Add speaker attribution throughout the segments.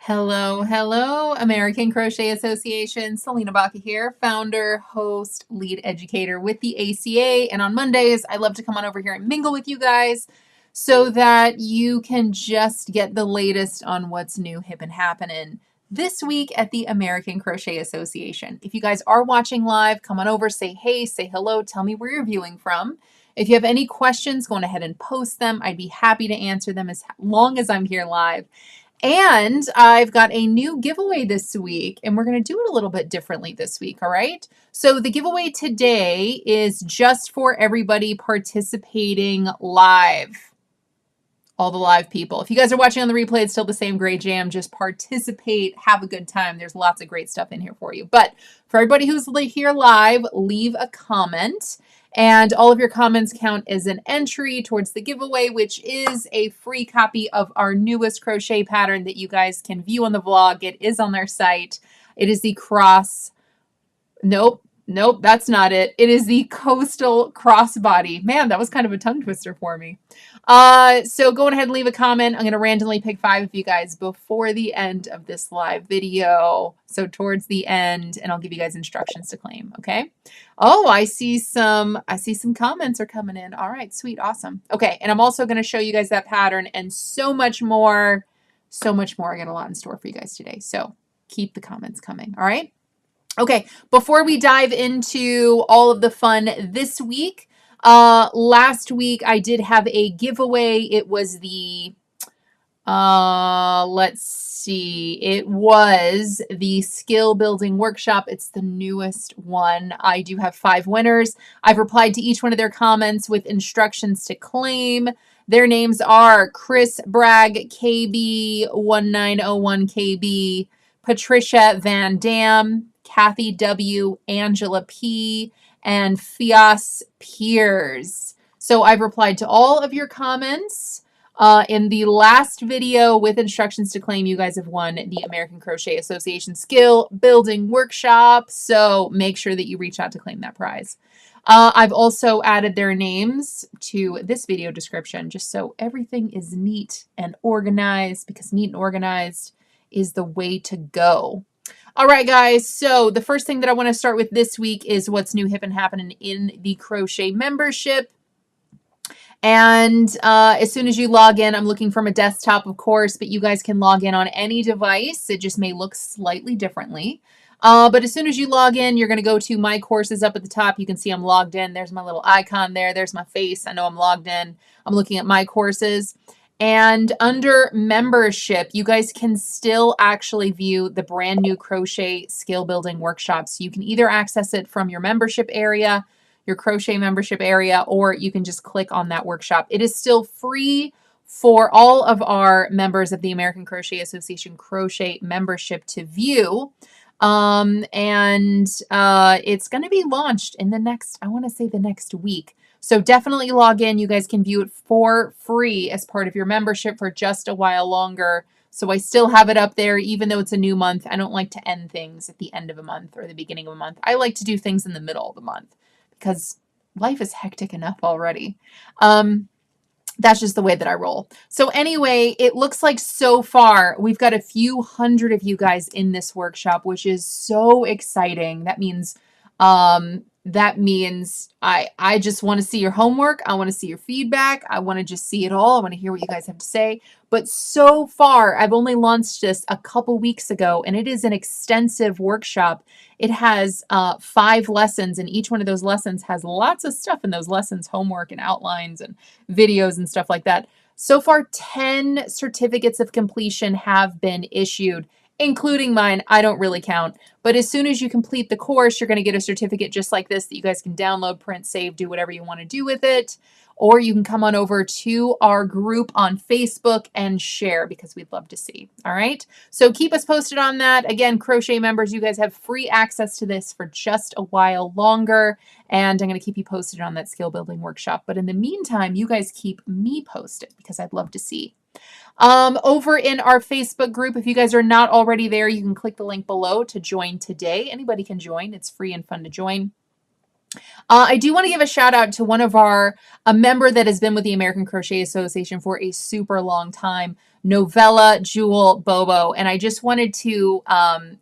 Speaker 1: Hello, hello, American Crochet Association. Selena Baca here, founder, host, lead educator with the ACA. And on Mondays, I love to come on over here and mingle with you guys so that you can just get the latest on what's new, hip, and happening this week at the American Crochet Association. If you guys are watching live, come on over, say hey, say hello, tell me where you're viewing from. If you have any questions, go on ahead and post them. I'd be happy to answer them as long as I'm here live. And I've got a new giveaway this week, and we're going to do it a little bit differently this week, all right? So the giveaway today is just for everybody participating live, all the live people. If you guys are watching on the replay, it's still the same great jam. Just participate, have a good time. There's lots of great stuff in here for you. But for everybody who's here live, leave a comment. And all of your comments count as an entry towards the giveaway, which is a free copy of our newest crochet pattern that you guys can view on the vlog. It is on their site. It is the Nope, that's not it. It is the Coastal Crossbody. Man, that was kind of a tongue twister for me. So go ahead and leave a comment. I'm going to randomly pick 5 of you guys before the end of this live video. So towards the end, and I'll give you guys instructions to claim, okay? Oh, I see some comments are coming in. All right, sweet, awesome. Okay, and I'm also going to show you guys that pattern and so much more. I got a lot in store for you guys today. So keep the comments coming, all right? Okay, before we dive into all of the fun this week, last week I did have a giveaway. It was the, let's see, it was the skill building workshop. It's the newest one. I do have 5 winners. I've replied to each one of their comments with instructions to claim. Their names are Kris Bragg, KB1901KB, Patricia VanDamme, Cathy W, Angela P, and Fias Piers. So I've replied to all of your comments. In the last video with instructions to claim, you guys have won the American Crochet Association Skill Building Workshop. So make sure that you reach out to claim that prize. I've also added their names to this video description just so everything is neat and organized, because neat and organized is the way to go. All right, guys, so the first thing that I want to start with this week is what's new, hip, and happening in the crochet membership. And as soon as you log in, I'm looking from a desktop, of course, but you guys can log in on any device. It just may look slightly differently. But as soon as you log in, you're going to go to My Courses up at the top. You can see I'm logged in. There's my little icon there. There's my face. I know I'm logged in. I'm looking at My Courses. And under membership, you guys can still actually view the brand new crochet skill building workshops. You can either access it from your membership area, your crochet membership area, or you can just click on that workshop. It is still free for all of our members of the American Crochet Association crochet membership to view. It's going to be launched in the next, I want to say the next week. So definitely log in. You guys can view it for free as part of your membership for just a while longer. So I still have it up there, even though it's a new month. I don't like to end things at the end of a month or the beginning of a month. I like to do things in the middle of the month because life is hectic enough already. That's just the way that I roll. So anyway, it looks like so far we've got a few hundred of you guys in this workshop, which is so exciting. That means I just want to see your homework. I want to see your feedback. I want to just see it all. I want to hear what you guys have to say. But so far, I've only launched this a couple weeks ago, and it is an extensive workshop. It has 5 lessons, and each one of those lessons has lots of stuff in those lessons, homework and outlines and videos and stuff like that. So far, 10 certificates of completion have been issued, including mine. I don't really count. But as soon as you complete the course, you're going to get a certificate just like this that you guys can download, print, save, do whatever you want to do with it. Or you can come on over to our group on Facebook and share, because we'd love to see. All right. So keep us posted on that. Again, crochet members, you guys have free access to this for just a while longer. And I'm going to keep you posted on that skill building workshop. But in the meantime, you guys keep me posted, because I'd love to see. Over in our Facebook group, if you guys are not already there, you can click the link below to join today. Anybody can join. It's free and fun to join. I do want to give a shout out to a member that has been with the American Crochet Association for a super long time, Novella, Jewel, Bobo. And I just wanted to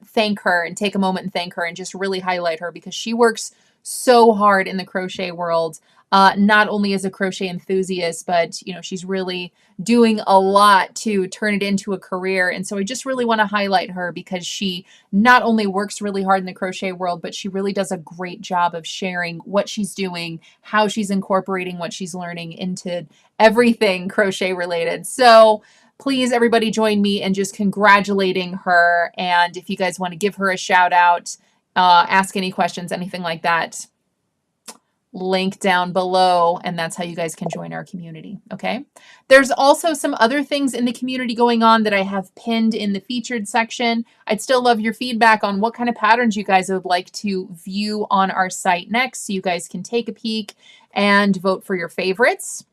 Speaker 1: thank her and take a moment and thank her and just really highlight her because she works so hard in the crochet world. Not only as a crochet enthusiast, but you know, she's really doing a lot to turn it into a career. And so I just really want to highlight her because she not only works really hard in the crochet world, but she really does a great job of sharing what she's doing, how she's incorporating what she's learning into everything crochet related. So please, everybody, join me in just congratulating her. And if you guys want to give her a shout out, ask any questions, anything like that, link down below, and that's how you guys can join our community. Okay. There's also some other things in the community going on that I have pinned in the featured section. I'd still love your feedback on what kind of patterns you guys would like to view on our site next, so you guys can take a peek and vote for your favorites.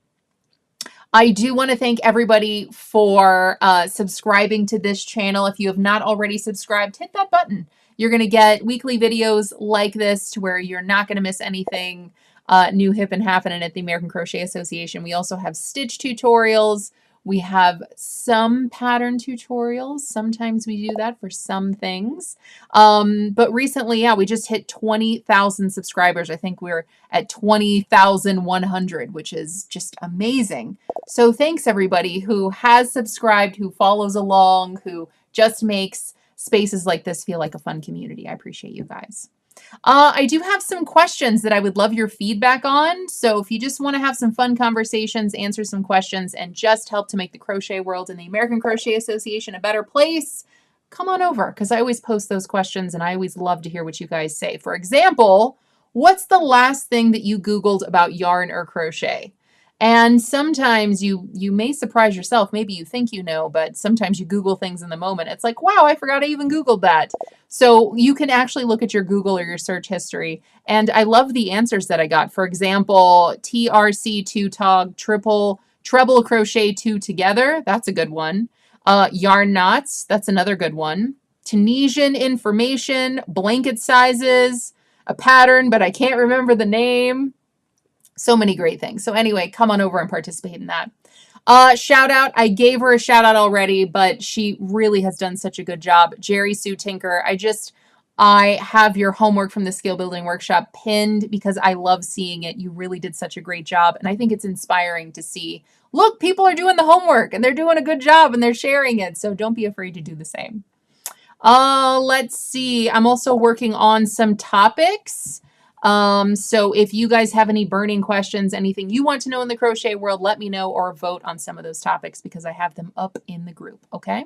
Speaker 1: I do want to thank everybody for subscribing to this channel. If you have not already subscribed, hit that button. You're going to get weekly videos like this to where you're not going to miss anything new, hip, and happening at the American Crochet Association. We also have stitch tutorials. We have some pattern tutorials. Sometimes we do that for some things. But recently, yeah, we just hit 20,000 subscribers. I think we're at 20,100, which is just amazing. So thanks everybody who has subscribed, who follows along, who just makes spaces like this feel like a fun community. I appreciate you guys. I do have some questions that I would love your feedback on. So if you just want to have some fun conversations, answer some questions, and just help to make the crochet world and the American Crochet Association a better place, come on over, because I always post those questions and I always love to hear what you guys say. For example, what's the last thing that you Googled about yarn or crochet? And sometimes you may surprise yourself. Maybe you think you know, but sometimes you Google things in the moment. It's like, wow, I forgot I even Googled that. So you can actually look at your Google or your search history. And I love the answers that I got. For example, TRC2 tog, treble crochet 2 together. That's a good one. Yarn knots. That's another good one. Tunisian information, blanket sizes, a pattern, but I can't remember the name. So many great things. So anyway, come on over and participate in that. Shout out. I gave her a shout out already, but she really has done such a good job. Jerry Sue Tinker. I have your homework from the skill building workshop pinned because I love seeing it. You really did such a great job. And I think it's inspiring to see, look, people are doing the homework and they're doing a good job and they're sharing it. So don't be afraid to do the same. Let's see. I'm also working on some topics. So if you guys have any burning questions, anything you want to know in the crochet world, let me know or vote on some of those topics because I have them up in the group. Okay.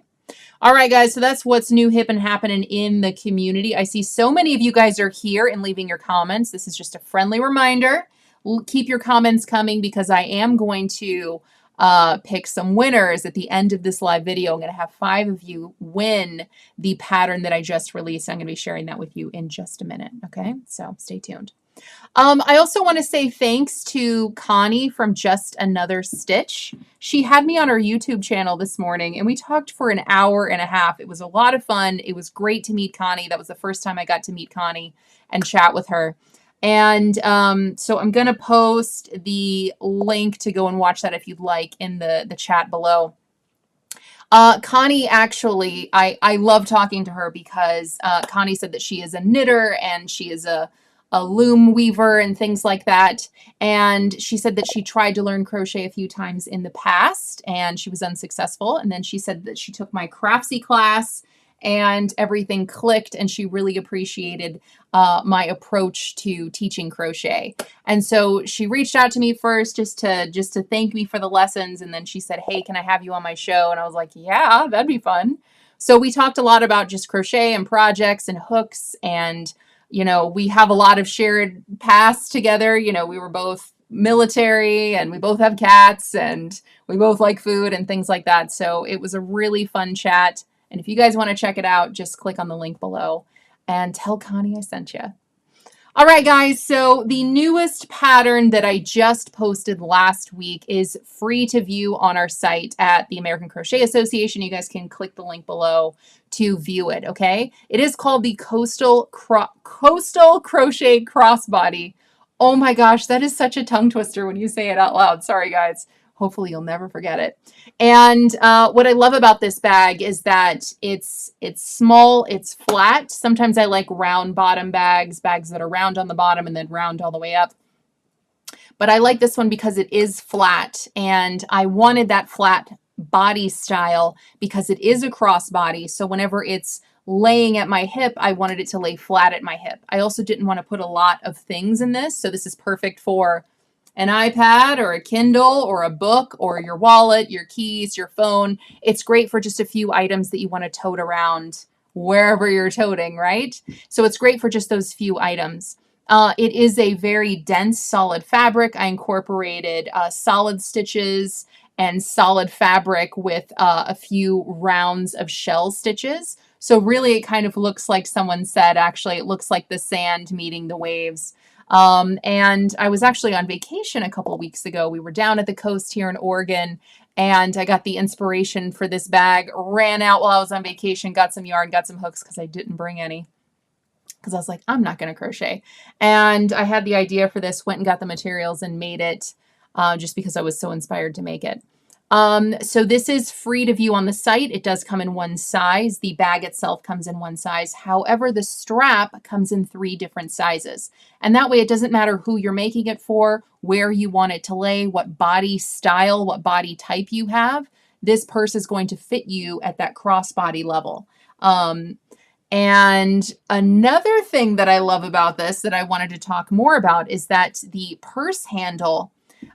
Speaker 1: All right, guys. So that's what's new, hip, and happening in the community. I see so many of you guys are here and leaving your comments. This is just a friendly reminder. Keep your comments coming because I am going to pick some winners at the end of this live video. I'm going to have 5 of you win the pattern that I just released. I'm going to be sharing that with you in just a minute. Okay, so stay tuned. I also want to say thanks to Connie from Just Another Stitch. She had me on her YouTube channel this morning and we talked for an hour and a half. It was a lot of fun. It was great to meet Connie. That was the first time I got to meet Connie and chat with her. And so I'm going to post the link to go and watch that if you'd like in the chat below. Connie, actually, I love talking to her because Connie said that she is a knitter and she is a loom weaver and things like that. And she said that she tried to learn crochet a few times in the past and she was unsuccessful. And then she said that she took my Craftsy class and everything clicked and she really appreciated my approach to teaching crochet. And so she reached out to me first just to thank me for the lessons. And then she said, hey, can I have you on my show? And I was like, yeah, that'd be fun. So we talked a lot about just crochet and projects and hooks. And, you know, we have a lot of shared paths together. You know, we were both military and we both have cats and we both like food and things like that. So it was a really fun chat. And if you guys want to check it out, just click on the link below and tell Connie I sent you. All right, guys. So the newest pattern that I just posted last week is free to view on our site at the American Crochet Association. You guys can click the link below to view it. Okay. It is called the Coastal Crochet Crossbody. Oh my gosh, that is such a tongue twister when you say it out loud. Sorry, guys. Hopefully you'll never forget it. And what I love about this bag is that it's small, it's flat. Sometimes I like round bottom bags that are round on the bottom and then round all the way up. But I like this one because it is flat, and I wanted that flat body style because it is a crossbody. So whenever it's laying at my hip, I wanted it to lay flat at my hip. I also didn't want to put a lot of things in this. So this is perfect for an iPad or a Kindle or a book or your wallet, your keys, your phone. It's great for just a few items that you want to tote around wherever you're toting, right? So it's great for just those few items. It is a very dense, solid fabric. I incorporated solid stitches and solid fabric with a few rounds of shell stitches. So really it kind of looks like someone said, actually, it looks like the sand meeting the waves. And I was actually on vacation a couple of weeks ago. We were down at the coast here in Oregon, and I got the inspiration for this bag, ran out while I was on vacation, got some yarn, got some hooks because I didn't bring any. Because I was like, I'm not going to crochet. And I had the idea for this, went and got the materials and made it just because I was so inspired to make it. So this is free to view on the site. It does come in one size. The bag itself comes in one size. However, the strap comes in 3 different sizes. And that way it doesn't matter who you're making it for, where you want it to lay, what body style, what body type you have. This purse is going to fit you at that crossbody level. And another thing that I love about this that I wanted to talk more about is that the purse handle,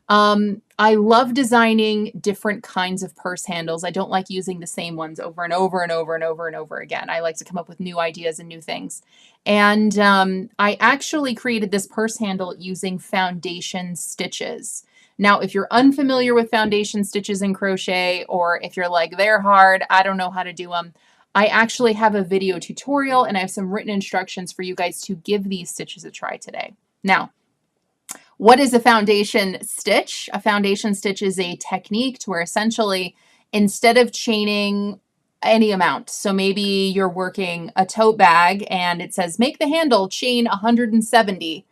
Speaker 1: I love designing different kinds of purse handles. I don't like using the same ones over and over and over and over and over again. I like to come up with new ideas and new things. And I actually created this purse handle using foundation stitches. Now, if you're unfamiliar with foundation stitches in crochet, or if you're like, they're hard, I don't know how to do them, I actually have a video tutorial and I have some written instructions for you guys to give these stitches a try today. Now, what is a foundation stitch? A foundation stitch is a technique to where essentially instead of chaining any amount, so maybe you're working a tote bag and it says make the handle chain 170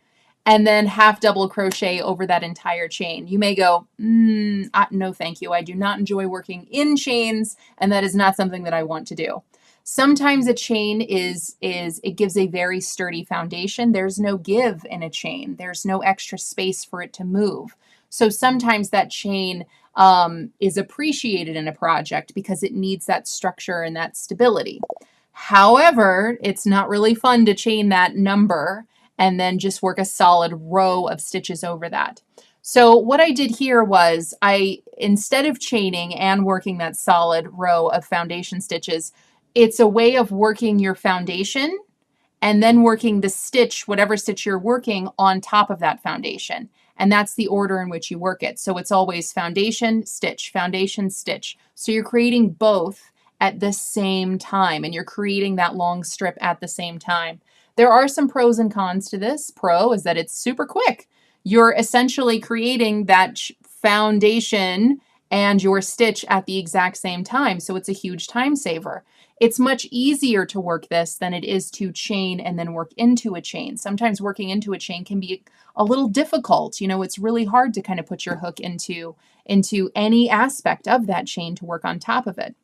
Speaker 1: and then half double crochet over that entire chain. You may go, no thank you. I do not enjoy working in chains, and that is not something that I want to do. Sometimes a chain it gives a very sturdy foundation. There's no give in a chain. There's no extra space for it to move. So sometimes that chain is appreciated in a project because it needs that structure and that stability. However, it's not really fun to chain that number and then just work a solid row of stitches over that. So what I did here was instead of chaining and working that solid row of foundation stitches, it's a way of working your foundation and then working the stitch, whatever stitch you're working, on top of that foundation. And that's the order in which you work it. So it's always foundation, stitch, foundation, stitch. So you're creating both at the same time, and you're creating that long strip at the same time. There are some pros and cons to this. Pro is that it's super quick. You're essentially creating that foundation and your stitch at the exact same time. So it's a huge time saver. It's much easier to work this than it is to chain and then work into a chain. Sometimes working into a chain can be a little difficult. You know, it's really hard to kind of put your hook into any aspect of that chain to work on top of it.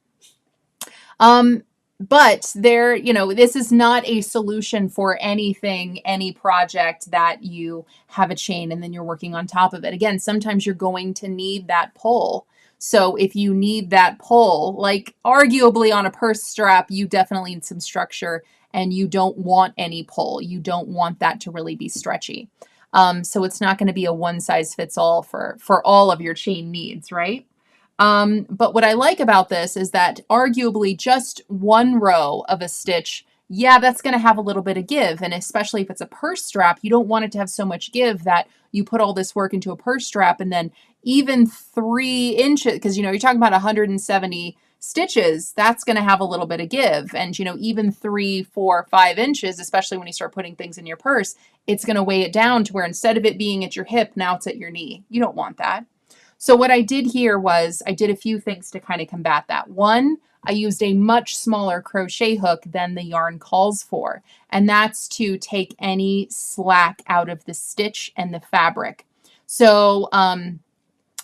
Speaker 1: But this is not a solution for anything, any project that you have a chain and then you're working on top of it. Again, sometimes you're going to need that pull. So if you need that pull, like arguably on a purse strap, you definitely need some structure and you don't want any pull. You don't want that to really be stretchy. So it's not going to be a one size fits all for all of your chain needs, right? But what I like about this is that arguably just one row of a stitch, yeah, that's going to have a little bit of give. And especially if it's a purse strap, you don't want it to have so much give that you put all this work into a purse strap and then even 3 inches, because, you're talking about 170 stitches, that's going to have a little bit of give. And, even 3, 4, 5 inches, especially when you start putting things in your purse, it's going to weigh it down to where instead of it being at your hip, now it's at your knee. You don't want that. So what I did here was I did a few things to kind of combat that. One, I used a much smaller crochet hook than the yarn calls for, and that's to take any slack out of the stitch and the fabric. So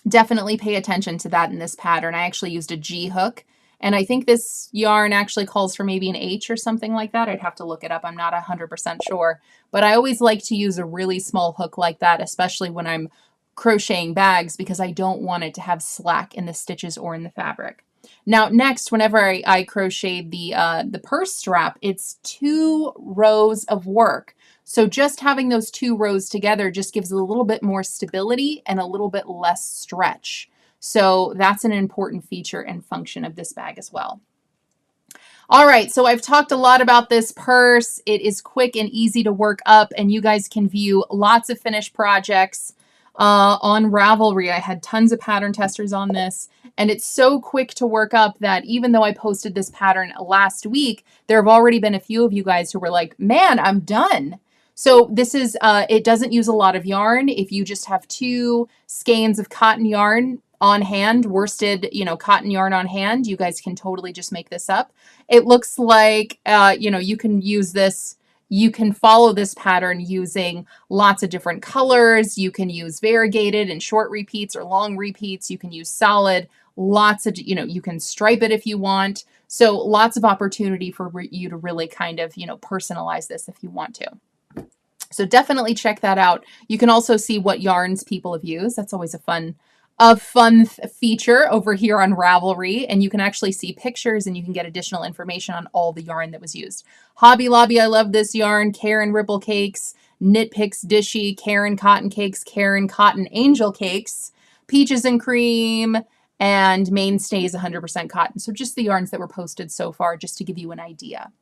Speaker 1: Definitely pay attention to that in this pattern. I actually used a G hook, and I think this yarn actually calls for maybe an H or something like that. I'd have to look it up. I'm not 100% sure, but I always like to use a really small hook like that, especially when I'm crocheting bags, because I don't want it to have slack in the stitches or in the fabric. Now, next, whenever I crocheted the purse strap, it's 2 rows of work. So just having those 2 rows together just gives a little bit more stability and a little bit less stretch. So that's an important feature and function of this bag as well. All right, so I've talked a lot about this purse. It is quick and easy to work up, and you guys can view lots of finished projects on Ravelry. I had tons of pattern testers on this, and it's so quick to work up that even though I posted this pattern last week, there have already been a few of you guys who were like, man, I'm done. So this is, it doesn't use a lot of yarn. If you just have 2 skeins of cotton yarn on hand, worsted, cotton yarn on hand, you guys can totally just make this up. It looks like, you can use this, you can follow this pattern using lots of different colors. You can use variegated and short repeats or long repeats. You can use solid, lots of, you can stripe it if you want. So lots of opportunity for you to really kind of, personalize this if you want to. So definitely check that out. You can also see what yarns people have used. That's always a fun feature over here on Ravelry, and you can actually see pictures and you can get additional information on all the yarn that was used. Hobby Lobby, I love this yarn. Karen Ripple Cakes, Knit Picks Dishy, Karen Cotton Cakes, Karen Cotton Angel Cakes, Peaches and Cream, and Mainstays 100% cotton. So just the yarns that were posted so far, just to give you an idea.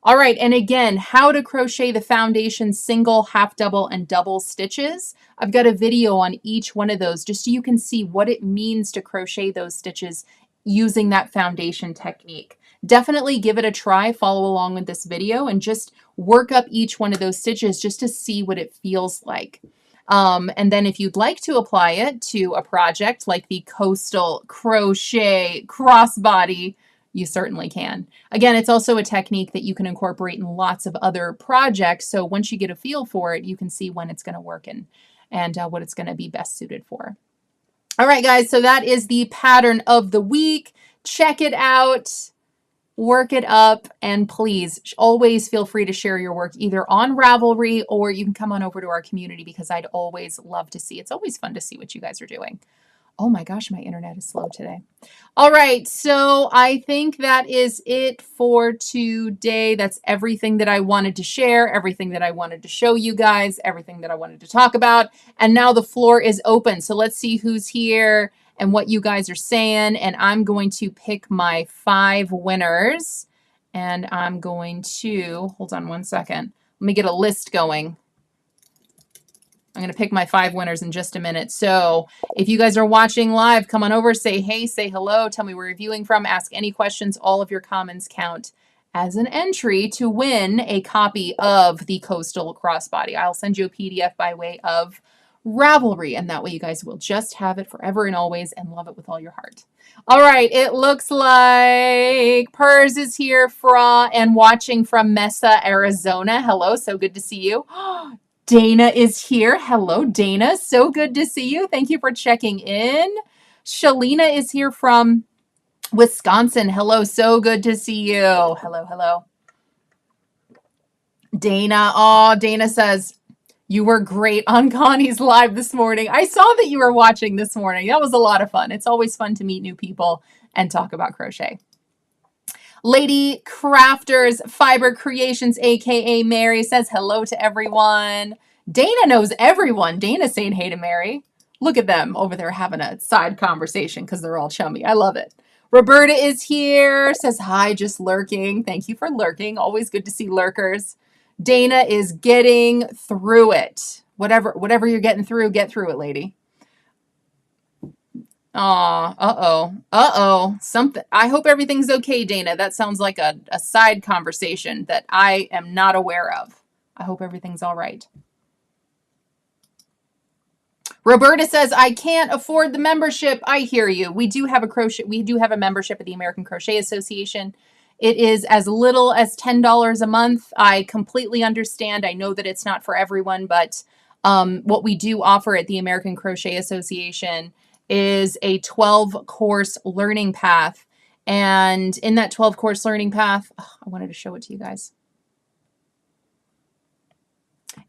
Speaker 1: All right, and again, how to crochet the foundation single, half double, and double stitches. I've got a video on each one of those just so you can see what it means to crochet those stitches using that foundation technique. Definitely give it a try, follow along with this video, and just work up each one of those stitches just to see what it feels like. And then if you'd like to apply it to a project like the Coastal Crochet Crossbody, you certainly can. Again, it's also a technique that you can incorporate in lots of other projects. So once you get a feel for it, you can see when it's going to work and what it's going to be best suited for. All right, guys, so that is the pattern of the week. Check it out, work it up, and please always feel free to share your work either on Ravelry or you can come on over to our community because I'd always love to see. It's always fun to see what you guys are doing. Oh my gosh, my internet is slow today. All right, so I think that is it for today. That's everything that I wanted to share, everything that I wanted to show you guys, everything that I wanted to talk about. And now the floor is open. So let's see who's here and what you guys are saying. And I'm going to pick my 5 winners. And I'm going to, hold on one second. Let me get a list going. I'm going to pick my 5 winners in just a minute. So if you guys are watching live, come on over, say hey, say hello, tell me where you're viewing from, ask any questions. All of your comments count as an entry to win a copy of the Coastal Crossbody. I'll send you a PDF by way of Ravelry, and that way you guys will just have it forever and always and love it with all your heart. All right, it looks like Pers is here and watching from Mesa, Arizona. Hello, so good to see you. Dana is here. Hello, Dana. So good to see you. Thank you for checking in. Shalina is here from Wisconsin. Hello, so good to see you. Hello, hello. Dana. Oh, Dana says, you were great on Connie's live this morning. I saw that you were watching this morning. That was a lot of fun. It's always fun to meet new people and talk about crochet. Lady Crafters Fiber Creations, aka Mary, says hello to everyone. Dana knows everyone. Dana's saying hey to Mary. Look at them over there having a side conversation because they're all chummy. I love it. Roberta is here, says hi, just lurking. Thank you for lurking. Always good to see lurkers. Dana is getting through it. Whatever you're getting through, get through it, lady. Aw, something. I hope everything's okay, Dana. That sounds like a side conversation that I am not aware of. I hope everything's all right. Roberta says, I can't afford the membership. I hear you. We do have a membership at the American Crochet Association. It is as little as $10 a month. I completely understand. I know that it's not for everyone, but what we do offer at the American Crochet Association is a 12-course learning path. And in that 12-course learning path, I wanted to show it to you guys.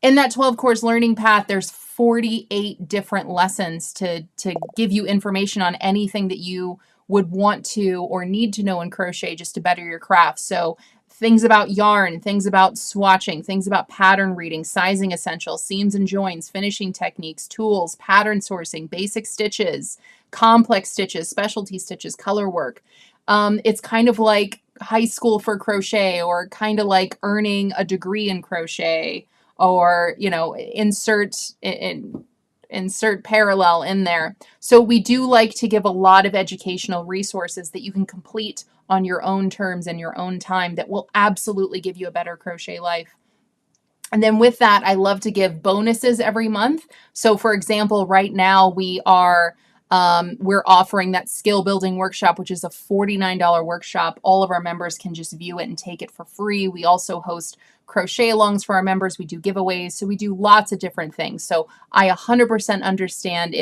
Speaker 1: In that 12-course learning path, there's 48 different lessons to give you information on anything that you would want to or need to know in crochet just to better your craft. So things about yarn, things about swatching, things about pattern reading, sizing essentials, seams and joins, finishing techniques, tools, pattern sourcing, basic stitches, complex stitches, specialty stitches, color work. It's kind of like high school for crochet, or kind of like earning a degree in crochet, or, you know, insert parallel in there. So we do like to give a lot of educational resources that you can complete on your own terms and your own time that will absolutely give you a better crochet life. And then with that, I love to give bonuses every month. So for example, right now we're offering that skill building workshop, which is a $49 workshop. All of our members can just view it and take it for free. We also host crochet alongs for our members. We do giveaways. So we do lots of different things. So I 100% understand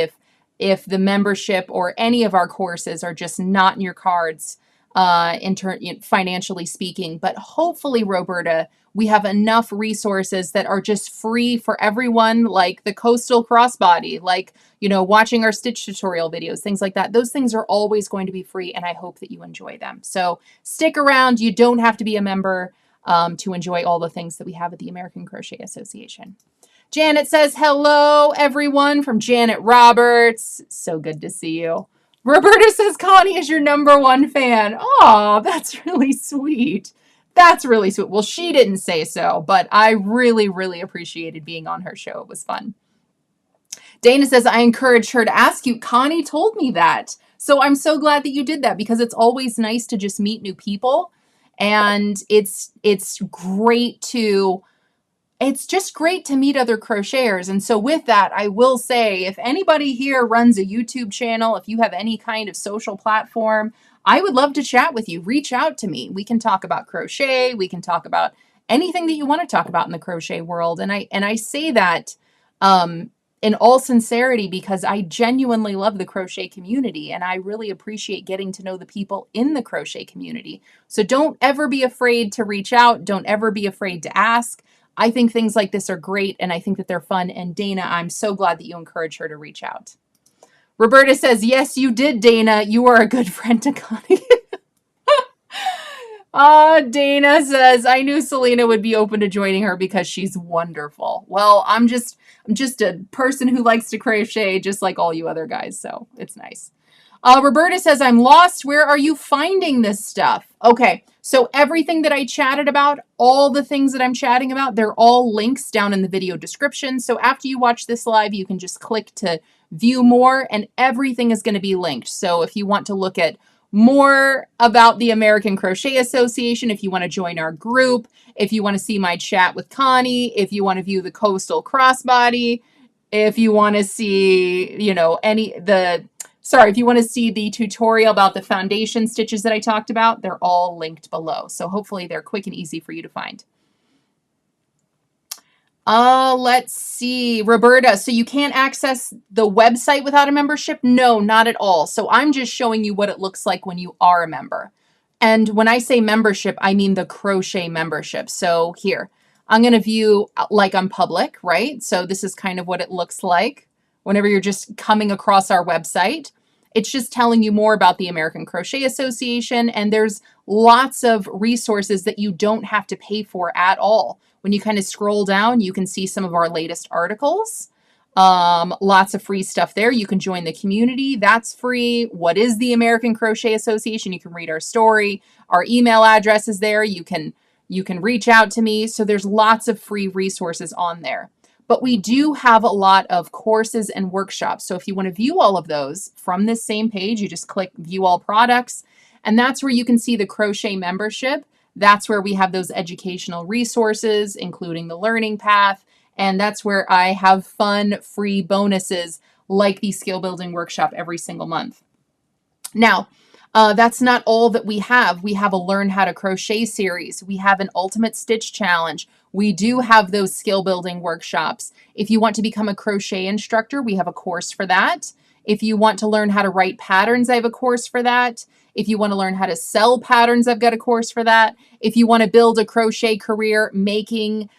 Speaker 1: if the membership or any of our courses are just not in your cards, financially speaking. But hopefully, Roberta, we have enough resources that are just free for everyone, like the Coastal Crossbody, like, you know, watching our stitch tutorial videos, things like that. Those things are always going to be free, and I hope that you enjoy them. So stick around. You don't have to be a member to enjoy all the things that we have at the American Crochet Association. Janet says, hello, everyone, from Janet Roberts. So good to see you. Roberta says, Connie is your #1 fan. Oh, that's really sweet. That's really sweet. Well, she didn't say so, but I really, really appreciated being on her show. It was fun. Dana says, I encouraged her to ask you. Connie told me that. So I'm so glad that you did that, because it's always nice to just meet new people. And it's just great to meet other crocheters. And so with that, I will say, if anybody here runs a YouTube channel, if you have any kind of social platform, I would love to chat with you. Reach out to me. We can talk about crochet. We can talk about anything that you want to talk about in the crochet world. And I say that in all sincerity, because I genuinely love the crochet community, and I really appreciate getting to know the people in the crochet community. So don't ever be afraid to reach out. Don't ever be afraid to ask. I think things like this are great, and I think that they're fun. And Dana, I'm so glad that you encouraged her to reach out. Roberta says, yes, you did, Dana. You are a good friend to Connie. Dana says, I knew Selena would be open to joining her because she's wonderful. Well, I'm just a person who likes to crochet just like all you other guys, so it's nice. Roberta says, I'm lost. Where are you finding this stuff? Okay, so everything that I chatted about, all the things that I'm chatting about, they're all links down in the video description. So after you watch this live, you can just click to view more, and everything is going to be linked. So if you want to look at more about the American Crochet Association, if you want to join our group, if you want to see my chat with Connie, if you want to view the Coastal Crossbody, if you want to see, you know, if you want to see the tutorial about the foundation stitches that I talked about, they're all linked below. So hopefully they're quick and easy for you to find. Let's see, Roberta, so you can't access the website without a membership? No, not at all. So I'm just showing you what it looks like when you are a member. And when I say membership, I mean the crochet membership. So here, I'm going to view like I'm public, right? So this is kind of what it looks like whenever you're just coming across our website. It's just telling you more about the American Crochet Association, and there's lots of resources that you don't have to pay for at all. When you kind of scroll down, you can see some of our latest articles. Lots of free stuff there. You can join the community. That's free. What is the American Crochet Association? You can read our story. Our email address is there. You can reach out to me. So there's lots of free resources on there. But we do have a lot of courses and workshops. So if you want to view all of those from this same page, you just click View All Products. And that's where you can see the crochet membership. That's where we have those educational resources, including the learning path. And that's where I have fun, free bonuses like the skill building workshop every single month. Now, that's not all that we have. We have a Learn How to Crochet series. We have an Ultimate Stitch Challenge. We do have those skill building workshops. If you want to become a crochet instructor, we have a course for that. If you want to learn how to write patterns, I have a course for that. If you want to learn how to sell patterns, I've got a course for that. If you want to build a crochet career selling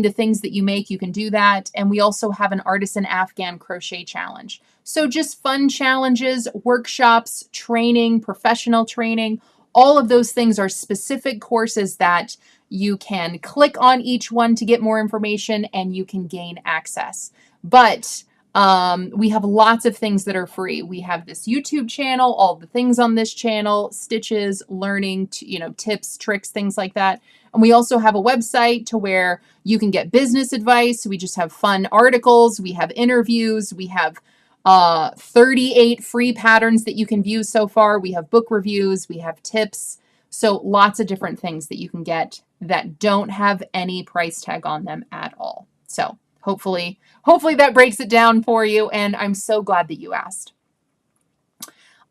Speaker 1: the things that you make, you can do that. And we also have an artisan Afghan crochet challenge. So just fun challenges, workshops, training, professional training, all of those things are specific courses that you can click on each one to get more information and you can gain access. But we have lots of things that are free. We have this YouTube channel, all the things on this channel, stitches, learning, tips, tricks, things like that. And we also have a website to where you can get business advice. We just have fun articles. We have interviews. We have 38 free patterns that you can view so far. We have book reviews. We have tips. So lots of different things that you can get that don't have any price tag on them at all. So hopefully that breaks it down for you. And I'm so glad that you asked.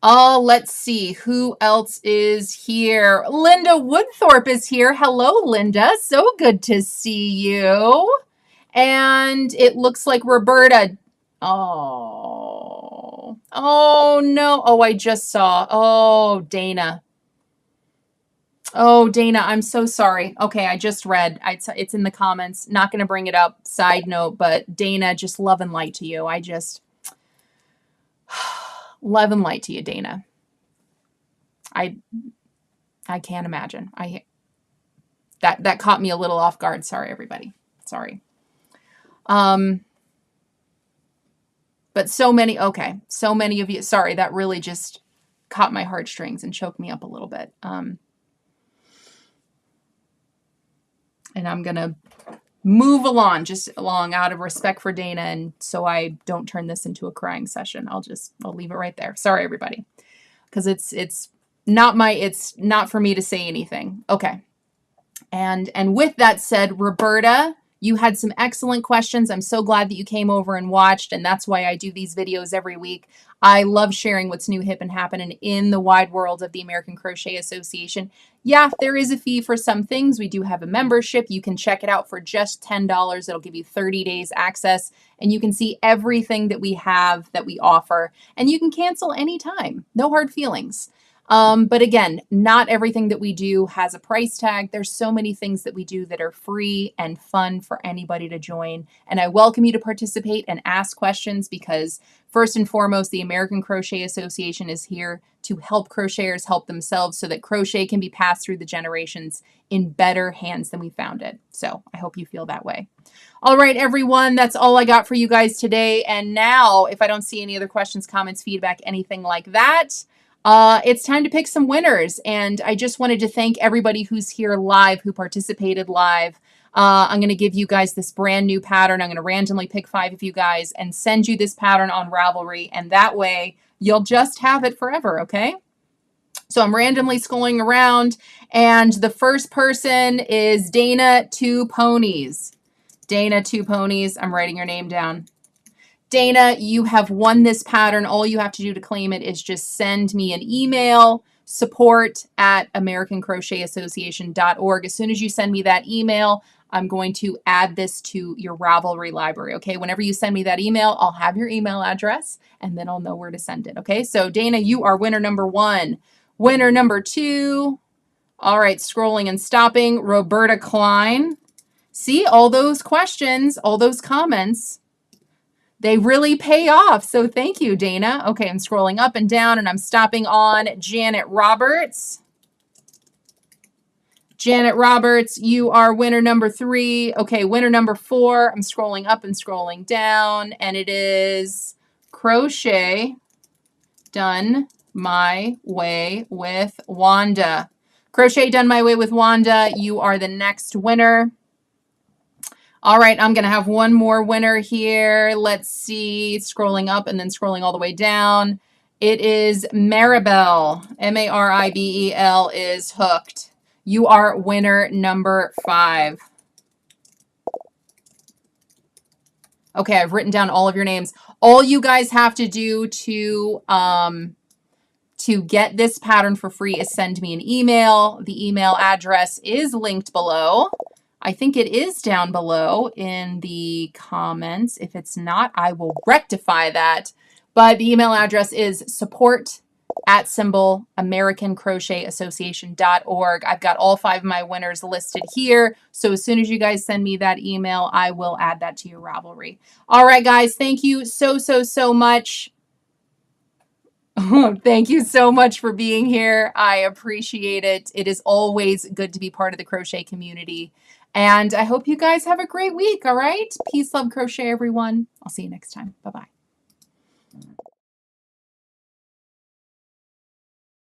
Speaker 1: Oh, let's see who else is here. Linda Woodthorpe is here. Hello, Linda. So good to see you. And it looks like Roberta. Oh no. Oh, I just saw. Oh, Dana. Oh, Dana, I'm so sorry. Okay, I just read. It's in the comments. Not going to bring it up. Side note, but Dana, just love and light to you. Love and light to you, Dana. I can't imagine. That caught me a little off guard. Sorry, everybody. Sorry. But so many of you. Sorry, that really just caught my heartstrings and choked me up a little bit. And I'm going to move along out of respect for Dana. And so I don't turn this into a crying session. I'll leave it right there. Sorry, everybody. Because it's not for me to say anything. Okay. And with that said, Roberta, you had some excellent questions. I'm so glad that you came over and watched. And that's why I do these videos every week. I love sharing what's new, hip, and happening in the wide world of the American Crochet Association. Yeah, there is a fee for some things. We do have a membership. You can check it out for just $10. It'll give you 30 days access, and you can see everything that we have, that we offer, and you can cancel anytime. No hard feelings. But again, not everything that we do has a price tag. There's so many things that we do that are free and fun for anybody to join. And I welcome you to participate and ask questions because first and foremost, the American Crochet Association is here to help crocheters help themselves so that crochet can be passed through the generations in better hands than we found it. So I hope you feel that way. All right, everyone, that's all I got for you guys today. And now, if I don't see any other questions, comments, feedback, anything like that, it's time to pick some winners. And I just wanted to thank everybody who's here live, who participated live. I'm going to give you guys this brand new pattern. I'm going to randomly pick 5 of you guys and send you this pattern on Ravelry. And that way you'll just have it forever. Okay. So I'm randomly scrolling around and the first person is Dana Two-ponies. Dana Two-ponies. I'm writing your name down. Dana, you have won this pattern. All you have to do to claim it is just send me an email, support@AmericanCrochetAssociation.org. As soon as you send me that email, I'm going to add this to your Ravelry library. Okay, whenever you send me that email, I'll have your email address and then I'll know where to send it. Okay, so Dana, you are winner number 1. Winner number 2. All right, scrolling and stopping. Roberta Cline. See, all those questions, all those comments, they really pay off. So thank you, Dana. Okay, I'm scrolling up and down and I'm stopping on Janet Roberts. Janet Roberts, you are winner number 3. Okay, winner number 4. I'm scrolling up and scrolling down and it is Crochet Done My Way with Wanda. Crochet Done My Way with Wanda, you are the next winner. All right, I'm going to have one more winner here. Let's see, scrolling up and then scrolling all the way down. It is Maribel. Maribel is hooked. You are winner number 5. Okay, I've written down all of your names. All you guys have to do to get this pattern for free is send me an email. The email address is linked below. I think it is down below in the comments. If it's not, I will rectify that But the email address is support@AmericanCrochetAssociation.org. I've got all 5 of my winners listed here. So as soon as you guys send me that email, I will add that to your Ravelry. All right, guys, thank you so much. Thank you so much for being here. I appreciate it. It is always good to be part of the crochet community. And I hope you guys have a great week, all right? Peace, love, crochet, everyone. I'll see you next time. Bye-bye.